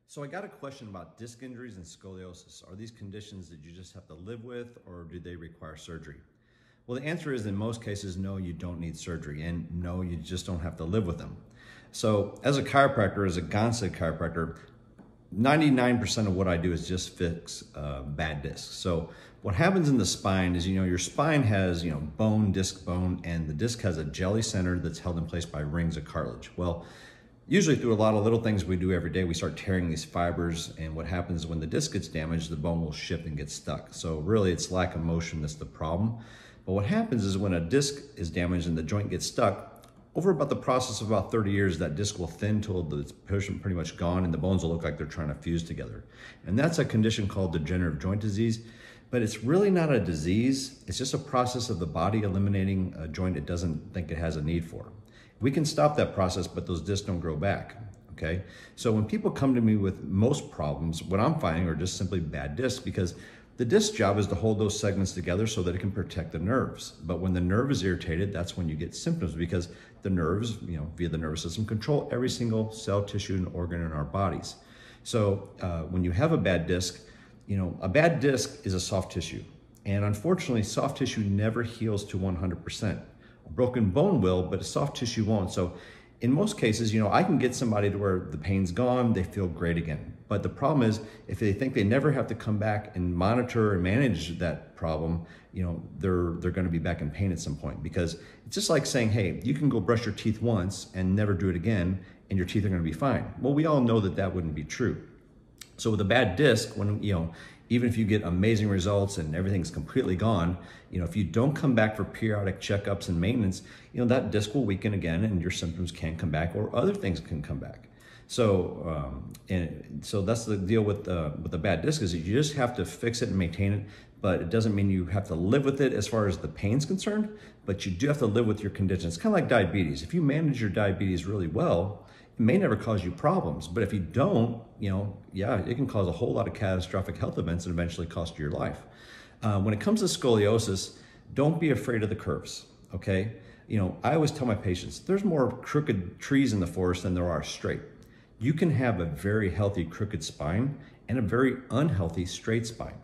So I got a question about disc injuries and scoliosis. Are these conditions that you just have to live with, or do they require surgery? Well, the answer is in most cases, no, you don't need surgery, and no, you just don't have to live with them. So as a chiropractor, as a Gonstead chiropractor, 99% of what I do is just fix bad discs. So what happens in the spine is, your spine has, bone, disc, bone, and the disc has a jelly center that's held in place by rings of cartilage. Well, usually through a lot of little things we do every day, we start tearing these fibers, and what happens when the disc gets damaged, the bone will shift and get stuck. So really it's lack of motion that's the problem. But what happens is when a disc is damaged and the joint gets stuck, over about the process of about 30 years, that disc will thin till it's pretty much gone, and the bones will look like they're trying to fuse together. And that's a condition called degenerative joint disease, but it's really not a disease. It's just a process of the body eliminating a joint it doesn't think it has a need for. We can stop that process, but those discs don't grow back, okay? So when people come to me with most problems, what I'm finding are just simply bad discs, because the disc job is to hold those segments together so that it can protect the nerves. But when the nerve is irritated, that's when you get symptoms, because the nerves, via the nervous system, control every single cell, tissue, and organ in our bodies. So when you have a bad disc, a bad disc is a soft tissue. And unfortunately, soft tissue never heals to 100%. A broken bone will, but a soft tissue won't. So in most cases, I can get somebody to where the pain's gone, they feel great again. But the problem is, if they think they never have to come back and monitor and manage that problem, they're going to be back in pain at some point. Because it's just like saying, hey, you can go brush your teeth once and never do it again, and your teeth are going to be fine. Well, we all know that that wouldn't be true. So with a bad disc, when even if you get amazing results and everything's completely gone, if you don't come back for periodic checkups and maintenance, that disc will weaken again, and your symptoms can come back, or other things can come back. So, so that's the deal with the bad disc, is that you just have to fix it and maintain it. But it doesn't mean you have to live with it as far as the pain's concerned, but you do have to live with your condition. It's kind of like diabetes. If you manage your diabetes really well, it may never cause you problems, but if you don't, yeah, it can cause a whole lot of catastrophic health events and eventually cost you your life. When it comes to scoliosis, don't be afraid of the curves, okay? I always tell my patients, there's more crooked trees in the forest than there are straight. You can have a very healthy crooked spine and a very unhealthy straight spine.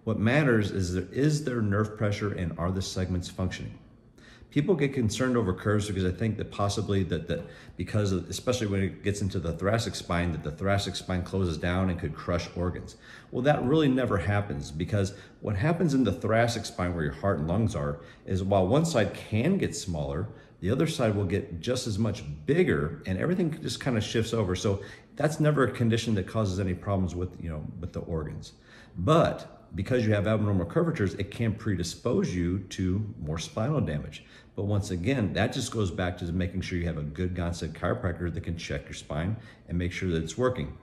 What matters is there nerve pressure, and are the segments functioning? People get concerned over curves because I think that possibly because especially when it gets into the thoracic spine, that the thoracic spine closes down and could crush organs. Well, that really never happens, because what happens in the thoracic spine, where your heart and lungs are, is while one side can get smaller, the other side will get just as much bigger, and everything just kind of shifts over. So that's never a condition that causes any problems with, with the organs. But because you have abnormal curvatures, it can predispose you to more spinal damage. But once again, that just goes back to making sure you have a good Gonstead chiropractor that can check your spine and make sure that it's working.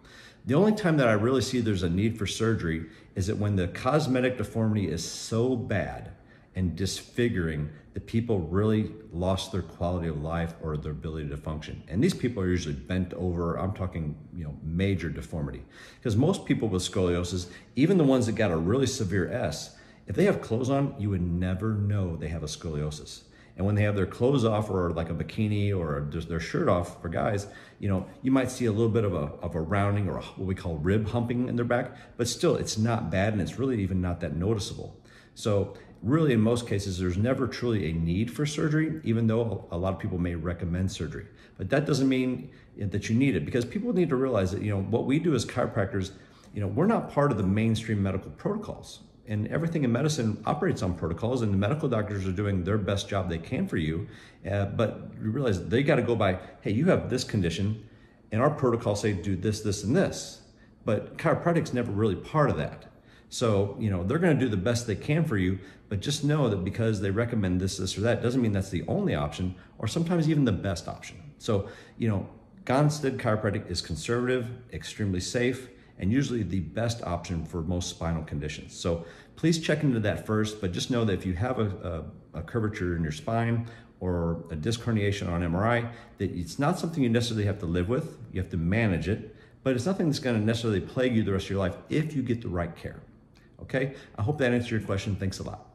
The only time that I really see there's a need for surgery is that when the cosmetic deformity is so bad and disfiguring that people really lost their quality of life or their ability to function. And these people are usually bent over. I'm talking, major deformity. Because most people with scoliosis, even the ones that got a really severe S, if they have clothes on, you would never know they have a scoliosis. And when they have their clothes off, or like a bikini, or just their shirt off for guys, you might see a little bit of a rounding, or what we call rib humping in their back, but still it's not bad, and it's really even not that noticeable. So really, in most cases, there's never truly a need for surgery, even though a lot of people may recommend surgery. But that doesn't mean that you need it, because people need to realize that, what we do as chiropractors, we're not part of the mainstream medical protocols. And everything in medicine operates on protocols, and the medical doctors are doing their best job they can for you. But you realize they got to go by, hey, you have this condition, and our protocols say do this, this, and this. But chiropractic's never really part of that. So, they're going to do the best they can for you, but just know that because they recommend this, this, or that, doesn't mean that's the only option, or sometimes even the best option. So, Gonstead chiropractic is conservative, extremely safe, and usually the best option for most spinal conditions. So please check into that first, but just know that if you have a curvature in your spine or a disc herniation on MRI, that it's not something you necessarily have to live with. You have to manage it, but it's nothing that's going to necessarily plague you the rest of your life if you get the right care. Okay, I hope that answered your question. Thanks a lot.